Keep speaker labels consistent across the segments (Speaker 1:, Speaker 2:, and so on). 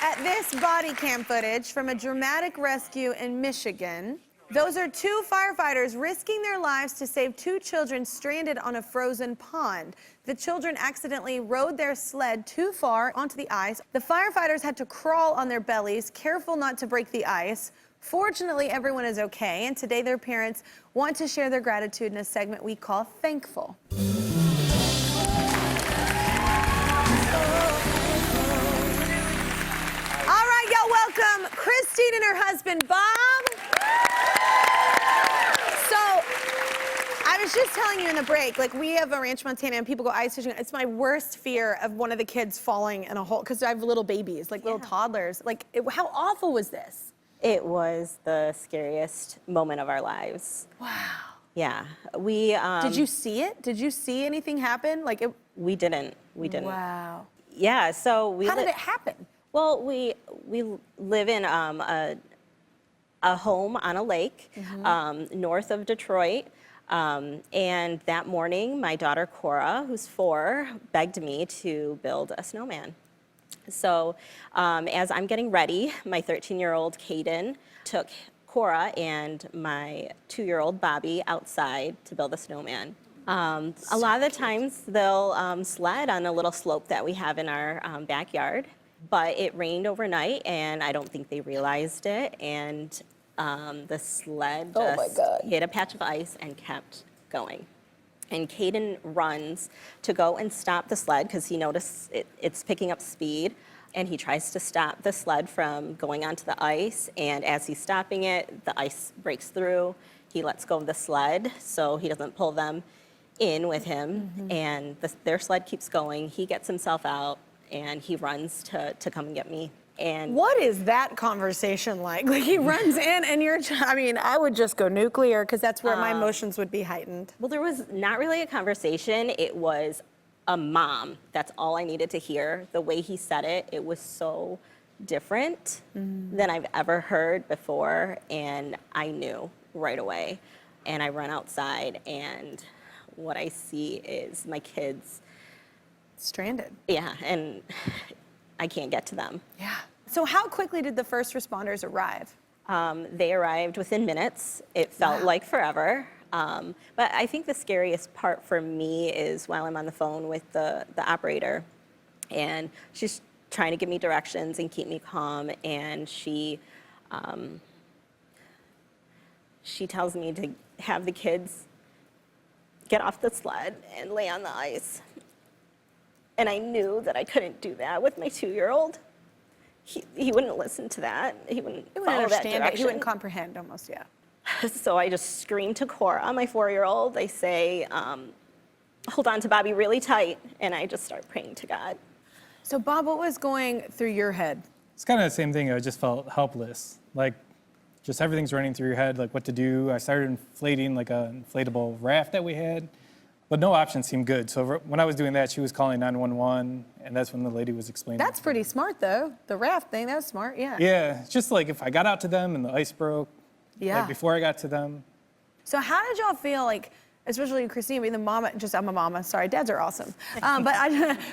Speaker 1: at this body cam footage from a dramatic rescue in Michigan. Those are two firefighters risking their lives to save two children stranded on a frozen pond. The children accidentally rode their sled too far onto the ice. The firefighters had to crawl on their bellies, careful not to break the ice. Fortunately, everyone is okay, and today their parents want to share their gratitude in a segment we call Thankful. All right, y'all, welcome Christine and her husband, Bob. I was just telling you in the break, like, we have a Ranch Montana and people go ice fishing. It's my worst fear of one of the kids falling in a hole, because I have little babies, like little toddlers. Like, how awful was this?
Speaker 2: It was the scariest moment of our lives.
Speaker 1: Wow.
Speaker 2: Yeah, we.
Speaker 1: Did you see it? Did you see anything happen? Like it?
Speaker 2: We didn't. We didn't.
Speaker 1: Wow.
Speaker 2: Yeah. So we.
Speaker 1: How did it happen?
Speaker 2: Well, we live in a home on a lake north of Detroit. And that morning, my daughter Cora, who's 4, begged me to build a snowman. So as I'm getting ready, my 13-year-old Cayden took Cora and my 2-year-old Bobby outside to build a snowman. A lot of the times they'll sled on a little slope that we have in our backyard, but it rained overnight and I don't think they realized it. And the sled just hit a patch of ice and kept going. And Cayden runs to go and stop the sled because he noticed it's picking up speed. And he tries to stop the sled from going onto the ice. And as he's stopping it, the ice breaks through. He lets go of the sled so he doesn't pull them in with him. And their sled keeps going. He gets himself out and he runs to come and get me. And
Speaker 1: what is that conversation like? Like, he runs in and I mean, I would just go nuclear because that's where my emotions would be heightened.
Speaker 2: Well, there was not really a conversation. It was a mom. That's all I needed to hear. The way he said it, it was so different than I've ever heard before. And I knew right away. And I run outside and what I see is my kids.
Speaker 1: Stranded.
Speaker 2: Yeah, and I can't get to them.
Speaker 1: Yeah. So how quickly did the first responders arrive?
Speaker 2: They arrived within minutes. It felt like forever. But I think the scariest part for me is while I'm on the phone with the operator, and she's trying to give me directions and keep me calm, and she tells me to have the kids get off the sled and lay on the ice. And I knew that I couldn't do that with my 2-year-old. He wouldn't listen to that. He wouldn't follow that direction.
Speaker 1: He wouldn't comprehend almost, yeah.
Speaker 2: So I just screamed to Cora, my 4-year-old. I say, hold on to Bobby really tight. And I just start praying to God.
Speaker 1: So Bob, what was going through your head?
Speaker 3: It's kind of the same thing. I just felt helpless. Like, just everything's running through your head, like what to do. I started inflating like an inflatable raft that we had. But no option seemed good. So when I was doing that, she was calling 911, and that's when the lady was explaining.
Speaker 1: That's pretty smart, though. The raft thing, that was smart, yeah.
Speaker 3: Yeah, it's just like if I got out to them and the ice broke, like before I got to them.
Speaker 1: So how did y'all feel, like, especially Christine being the mama, I'm a mama, sorry, dads are awesome. But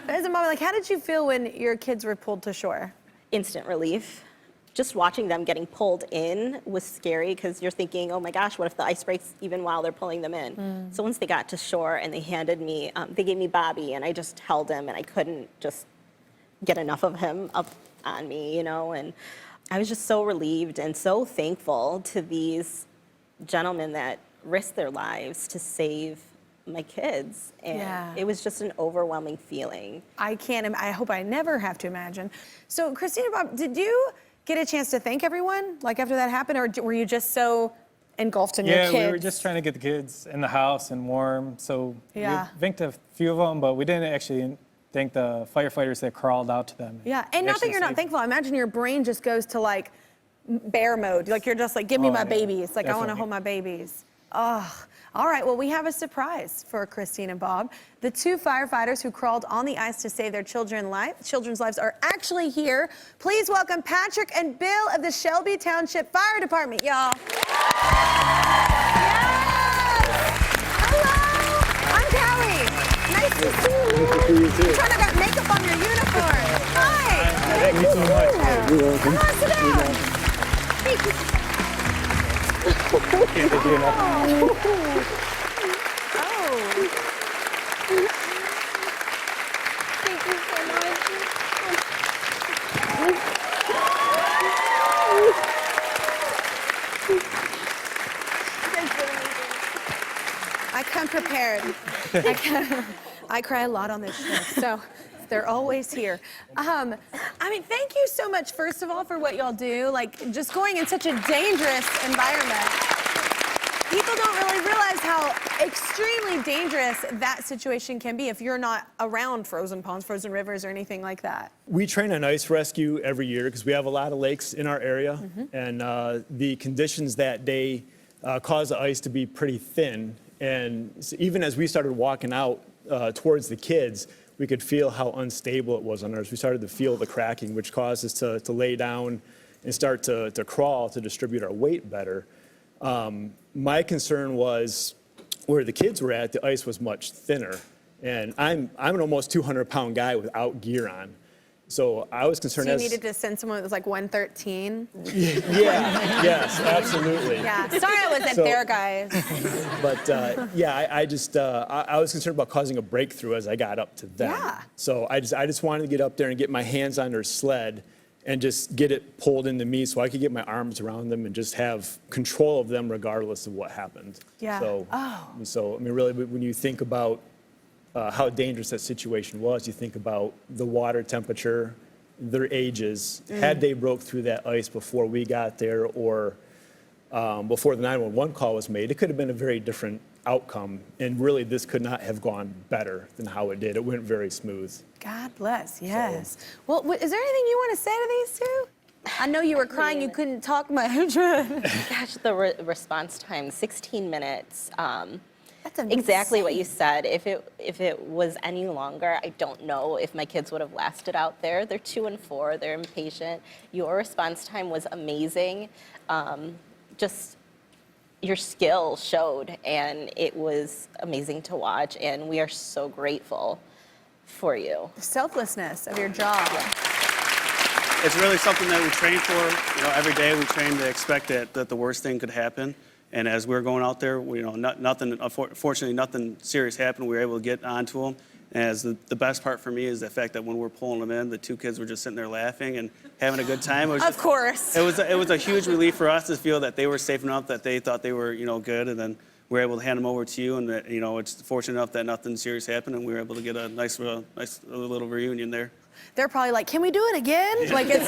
Speaker 1: as a mama, like, how did you feel when your kids were pulled to shore?
Speaker 2: Instant relief. Just watching them getting pulled in was scary because you're thinking, oh my gosh, what if the ice breaks even while they're pulling them in? So once they got to shore and they handed me, they gave me Bobby and I just held him and I couldn't just get enough of him up on me, you know? And I was just so relieved and so thankful to these gentlemen that risked their lives to save my kids. And it was just an overwhelming feeling.
Speaker 1: I hope I never have to imagine. So Christine and Bob, did you get a chance to thank everyone, like, after that happened, or were you just so engulfed in your kids?
Speaker 3: Yeah, we were just trying to get the kids in the house and warm, so we thanked a few of them, but we didn't actually thank the firefighters that crawled out to them.
Speaker 1: Yeah, and not that you're not thankful. I imagine your brain just goes to, like, bear mode. Like, you're just like, give me my babies. Like, I want to hold my babies. Oh, all right, well, we have a surprise for Christine and Bob. The two firefighters who crawled on the ice to save their children's lives are actually here. Please welcome Patrick and Bill of the Shelby Township Fire Department, y'all. Yes! Hello, I'm Kelly. Nice to see you. I'm trying to get makeup on your uniform. Hi.
Speaker 3: Thank you so much.
Speaker 1: Come on, sit down. Thank you.
Speaker 4: Thank you so much.
Speaker 1: I come prepared. I cry a lot on this show, so they're always here. I mean, thank you so much, first of all, for what y'all do. Like, just going in such a dangerous environment. People don't really realize how extremely dangerous that situation can be if you're not around frozen ponds, frozen rivers, or anything like that.
Speaker 5: We train on ice rescue every year because we have a lot of lakes in our area, and the conditions that day cause the ice to be pretty thin. And even as we started walking out towards the kids, we could feel how unstable it was on ours. We started to feel the cracking, which caused us to lay down and start to crawl to distribute our weight better. My concern was where the kids were at, the ice was much thinner. And I'm an almost 200-pound guy without gear on. So I was concerned
Speaker 1: So you needed to send someone that was like 113?
Speaker 5: Yeah, yes, absolutely.
Speaker 1: Yeah, sorry I wasn't there, guys.
Speaker 5: But yeah, I was concerned about causing a breakthrough as I got up to them.
Speaker 1: Yeah.
Speaker 5: So I just wanted to get up there and get my hands on their sled and just get it pulled into me so I could get my arms around them and just have control of them regardless of what happened.
Speaker 1: Yeah.
Speaker 5: So, I mean, really, when you think about how dangerous that situation was, you think about the water temperature, their ages. Had they broke through that ice before we got there or before the 911 call was made, it could have been a very different outcome. And really, this could not have gone better than how it did. It went very smooth.
Speaker 1: God bless, yes. Well, is there anything you want to say to these two? I know you were crying, you couldn't talk much.
Speaker 2: Gosh, the response time, 16 minutes.
Speaker 1: That's
Speaker 2: Exactly what
Speaker 1: insane.
Speaker 2: you said. If it was any longer, I don't know if my kids would have lasted out there. They're 2 and 4. They're impatient. Your response time was amazing. Just your skill showed, and it was amazing to watch. And we are so grateful for you.
Speaker 1: The selflessness of your job.
Speaker 6: It's really something that we train for. You know, every day we train to expect that the worst thing could happen. And as we were going out there, unfortunately, nothing serious happened. We were able to get onto them. And as the best part for me is the fact that when we're pulling them in, the 2 kids were just sitting there laughing and having a good time.
Speaker 1: Of course.
Speaker 6: It was a huge relief for us to feel that they were safe enough, that they thought they were, good, and then we were able to hand them over to you. And that, it's fortunate enough that nothing serious happened, and we were able to get a nice little reunion there.
Speaker 1: They're probably like, can we do it again? Like, it's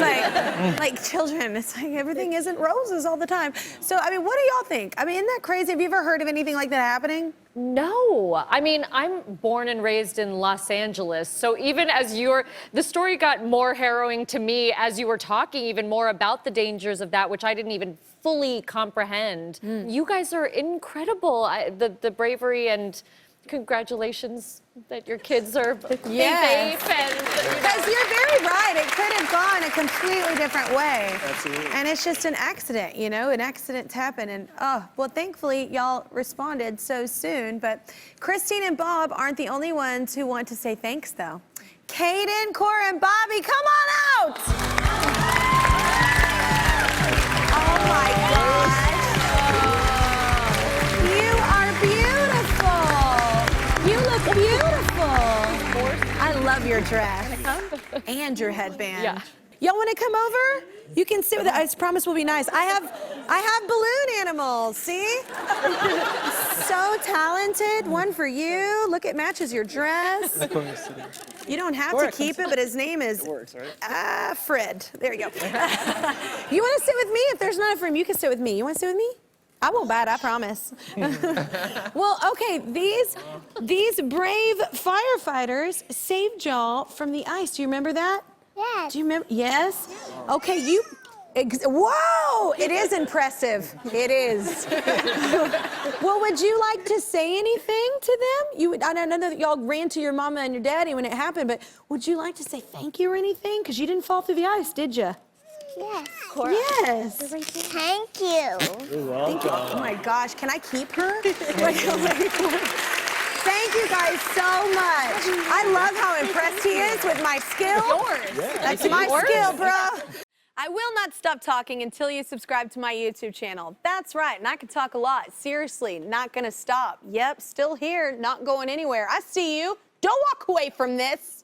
Speaker 1: like children. It's like everything isn't roses all the time. So, I mean, what do y'all think? I mean, isn't that crazy? Have you ever heard of anything like that happening?
Speaker 7: No, I mean, I'm born and raised in Los Angeles. So even as the story got more harrowing to me as you were talking even more about the dangers of that, which I didn't even fully comprehend. You guys are incredible. The bravery and congratulations that your kids are
Speaker 1: Yes.
Speaker 7: safe. And,
Speaker 1: Because you're very right. It could have gone a completely different way.
Speaker 6: Absolutely.
Speaker 1: And it's just an accident, and accidents happen. And, well, thankfully, y'all responded so soon. But Christine and Bob aren't the only ones who want to say thanks, though. Cayden, Cora, and Bobby, come on out! Oh, my gosh. You are beautiful. You look beautiful. I love your dress. And your headband.
Speaker 7: Yeah.
Speaker 1: Y'all want to come over? You can sit with it. I promise we'll be nice. I have balloon animals. See? So talented. One for you. Look, it matches your dress. You don't have to keep it, but his name is Fred. There you go. You want to sit with me? If there's not enough room, you can sit with me. You want to sit with me? I won't bite, I promise. Well, okay, these brave firefighters saved y'all from the ice. Do you remember that?
Speaker 4: Yes.
Speaker 1: Do you remember? Yes? Okay, whoa! It is impressive. It is. Well, would you like to say anything to them? I know that y'all ran to your mama and your daddy when it happened, but would you like to say thank you or anything? Because you didn't fall through the ice, did you?
Speaker 4: Yes.
Speaker 1: Yes.
Speaker 4: Thank you.
Speaker 5: You're welcome.
Speaker 1: Oh my gosh, can I keep her? Thank you guys so much. I love how impressed he is with my skill.
Speaker 7: yours.
Speaker 1: That's my skill, bro. I will not stop talking until you subscribe to my YouTube channel. That's right, and I can talk a lot. Seriously, not gonna stop. Yep, still here, not going anywhere. I see you. Don't walk away from this.